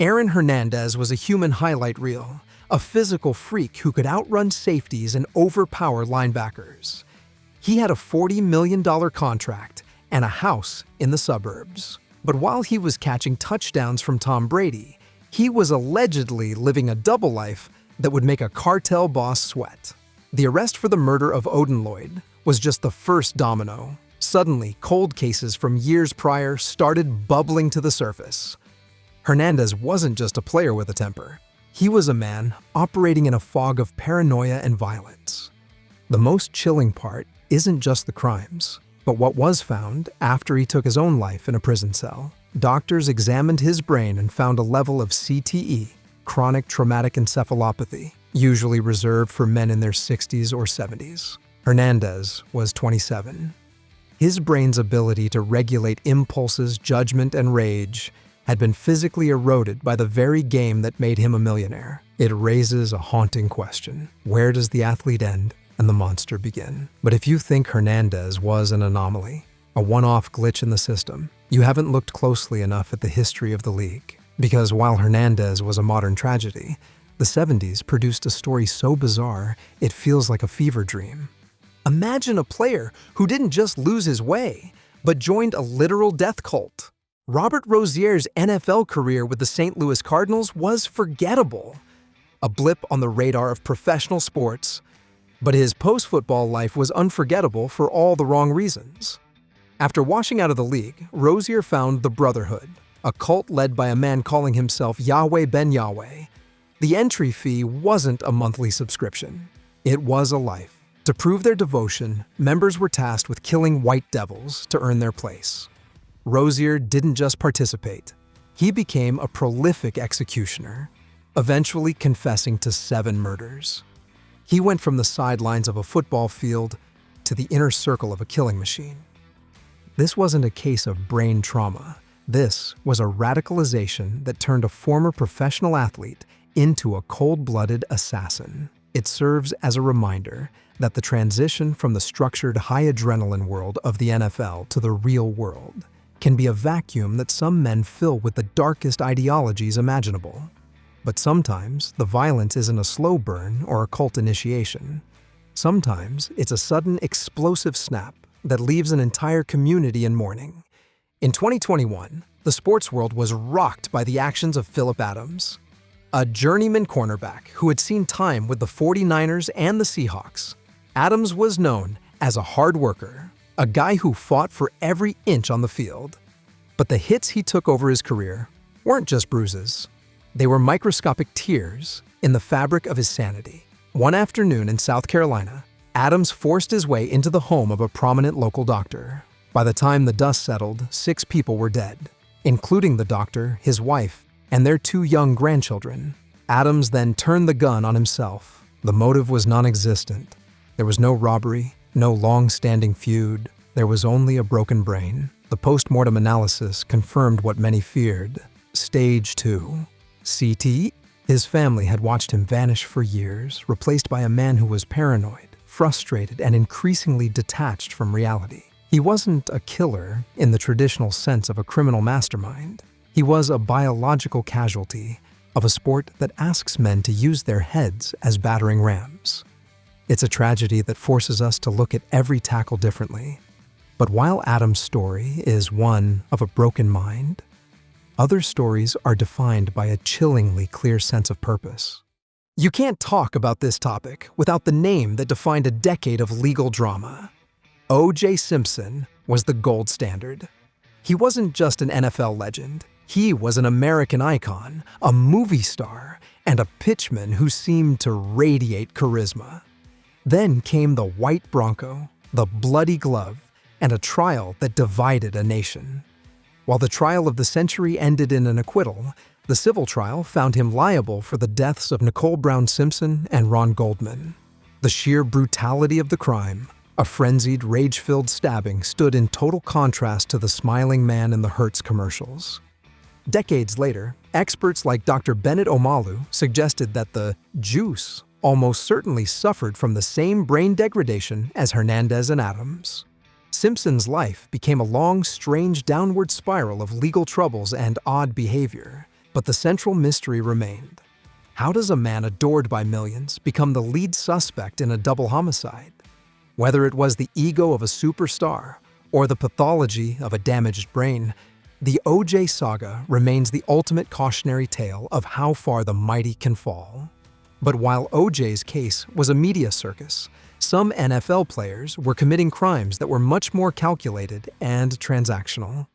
Aaron Hernandez was a human highlight reel, a physical freak who could outrun safeties and overpower linebackers. He had a $40 million contract and a house in the suburbs. But while he was catching touchdowns from Tom Brady, he was allegedly living a double life that would make a cartel boss sweat. The arrest for the murder of Odin Lloyd was just the first domino. Suddenly, cold cases from years prior started bubbling to the surface. Hernandez wasn't just a player with a temper. He was a man operating in a fog of paranoia and violence. The most chilling part isn't just the crimes, but what was found after he took his own life in a prison cell. Doctors examined his brain and found a level of CTE, chronic traumatic encephalopathy, usually reserved for men in their 60s or 70s. Hernandez was 27. His brain's ability to regulate impulses, judgment, and rage had been physically eroded by the very game that made him a millionaire. It raises a haunting question. Where does the athlete end and the monster begin? But if you think Hernandez was an anomaly, a one-off glitch in the system, you haven't looked closely enough at the history of the league. Because while Hernandez was a modern tragedy, the 70s produced a story so bizarre, it feels like a fever dream. Imagine a player who didn't just lose his way, but joined a literal death cult. Robert Rozier's NFL career with the St. Louis Cardinals was forgettable, a blip on the radar of professional sports, but his post-football life was unforgettable for all the wrong reasons. After washing out of the league, Rozier found the Brotherhood, a cult led by a man calling himself Yahweh Ben Yahweh. The entry fee wasn't a monthly subscription. It was a life. To prove their devotion, members were tasked with killing white devils to earn their place. Rozier didn't just participate. He became a prolific executioner, eventually confessing to 7 murders. He went from the sidelines of a football field to the inner circle of a killing machine. This wasn't a case of brain trauma. This was a radicalization that turned a former professional athlete into a cold-blooded assassin. It serves as a reminder that the transition from the structured high-adrenaline world of the NFL to the real world can be a vacuum that some men fill with the darkest ideologies imaginable. But sometimes, the violence isn't a slow burn or a cult initiation. Sometimes, it's a sudden explosive snap that leaves an entire community in mourning. In 2021, the sports world was rocked by the actions of Phillip Adams, a journeyman cornerback who had seen time with the 49ers and the Seahawks. Adams was known as a hard worker, a guy who fought for every inch on the field. But the hits he took over his career weren't just bruises. They were microscopic tears in the fabric of his sanity. One afternoon in South Carolina, Adams forced his way into the home of a prominent local doctor. By the time the dust settled, 6 people were dead, including the doctor, his wife, and their 2 young grandchildren. Adams then turned the gun on himself. The motive was non-existent. There was no robbery, no long-standing feud. There was only a broken brain. The post-mortem analysis confirmed what many feared. Stage 2. CTE. His family had watched him vanish for years, replaced by a man who was paranoid, frustrated, and increasingly detached from reality. He wasn't a killer in the traditional sense of a criminal mastermind. He was a biological casualty of a sport that asks men to use their heads as battering rams. It's a tragedy that forces us to look at every tackle differently. But while Adam's story is one of a broken mind, other stories are defined by a chillingly clear sense of purpose. You can't talk about this topic without the name that defined a decade of legal drama. O.J. Simpson was the gold standard. He wasn't just an NFL legend. He was an American icon, a movie star, and a pitchman who seemed to radiate charisma. Then came the white Bronco, the bloody glove, and a trial that divided a nation. While the trial of the century ended in an acquittal, the civil trial found him liable for the deaths of Nicole Brown Simpson and Ron Goldman. The sheer brutality of the crime, a frenzied, rage-filled stabbing, stood in total contrast to the smiling man in the Hertz commercials. Decades later, experts like Dr. Bennett Omalu suggested that the juice almost certainly suffered from the same brain degradation as Hernandez and Adams. Simpson's life became a long, strange downward spiral of legal troubles and odd behavior. But the central mystery remained. How does a man adored by millions become the lead suspect in a double homicide? Whether it was the ego of a superstar or the pathology of a damaged brain, the O.J. saga remains the ultimate cautionary tale of how far the mighty can fall. But while O.J.'s case was a media circus, some NFL players were committing crimes that were much more calculated and transactional.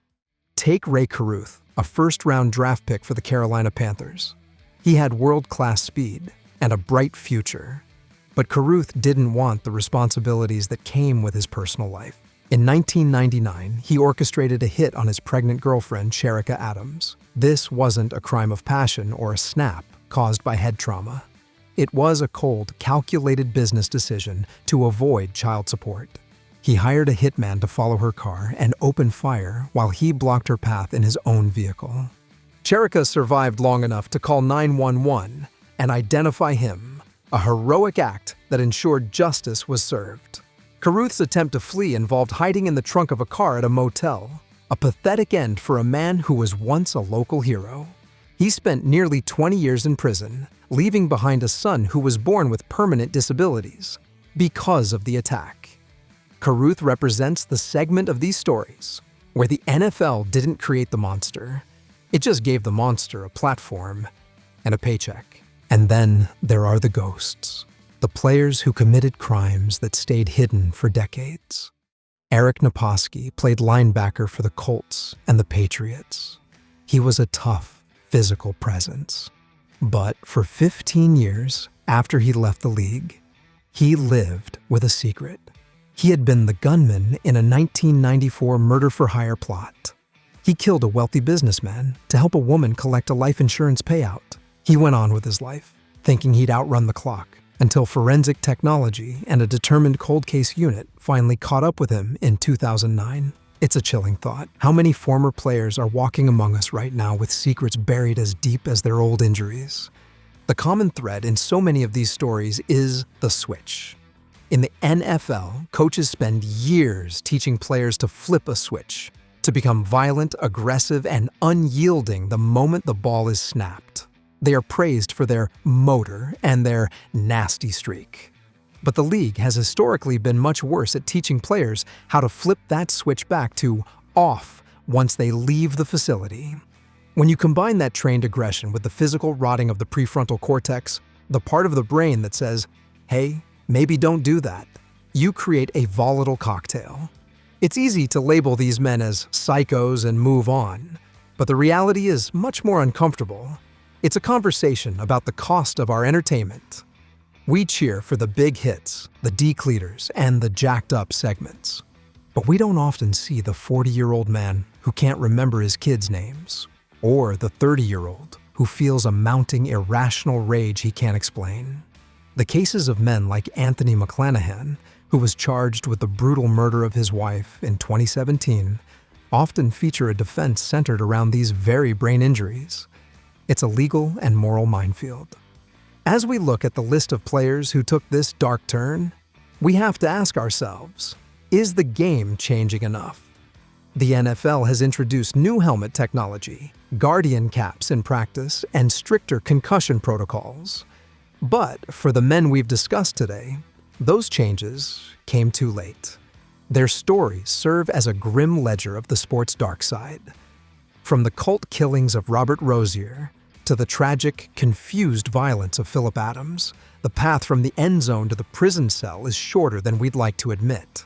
Take Ray Caruth, a first-round draft pick for the Carolina Panthers. He had world-class speed and a bright future. But Caruth didn't want the responsibilities that came with his personal life. In 1999, he orchestrated a hit on his pregnant girlfriend, Sherika Adams. This wasn't a crime of passion or a snap caused by head trauma. It was a cold, calculated business decision to avoid child support. He hired a hitman to follow her car and open fire while he blocked her path in his own vehicle. Sherika survived long enough to call 911 and identify him, a heroic act that ensured justice was served. Caruth's attempt to flee involved hiding in the trunk of a car at a motel, a pathetic end for a man who was once a local hero. He spent nearly 20 years in prison, leaving behind a son who was born with permanent disabilities because of the attack. Caruth represents the segment of these stories where the NFL didn't create the monster. It just gave the monster a platform and a paycheck. And then there are the ghosts, the players who committed crimes that stayed hidden for decades. Eric Naposki played linebacker for the Colts and the Patriots. He was a tough, physical presence. But for 15 years after he left the league, he lived with a secret. He had been the gunman in a 1994 murder-for-hire plot. He killed a wealthy businessman to help a woman collect a life insurance payout. He went on with his life, thinking he'd outrun the clock, until forensic technology and a determined cold case unit finally caught up with him in 2009. It's a chilling thought. How many former players are walking among us right now with secrets buried as deep as their old injuries? The common thread in so many of these stories is the switch. In the NFL, coaches spend years teaching players to flip a switch, to become violent, aggressive, and unyielding the moment the ball is snapped. They are praised for their motor and their nasty streak. But the league has historically been much worse at teaching players how to flip that switch back to off once they leave the facility. When you combine that trained aggression with the physical rotting of the prefrontal cortex, the part of the brain that says, hey, maybe don't do that, you create a volatile cocktail. It's easy to label these men as psychos and move on, but the reality is much more uncomfortable. It's a conversation about the cost of our entertainment. We cheer for the big hits, the decleaters, and the jacked-up segments. But we don't often see the 40-year-old man who can't remember his kids' names, or the 30-year-old who feels a mounting irrational rage he can't explain. The cases of men like Anthony McClanahan, who was charged with the brutal murder of his wife in 2017, often feature a defense centered around these very brain injuries. It's a legal and moral minefield. As we look at the list of players who took this dark turn, we have to ask ourselves, is the game changing enough? The NFL has introduced new helmet technology, guardian caps in practice, and stricter concussion protocols. But for the men we've discussed today, those changes came too late. Their stories serve as a grim ledger of the sport's dark side. From the cult killings of Robert Rozier to the tragic, confused violence of Philip Adams, the path from the end zone to the prison cell is shorter than we'd like to admit.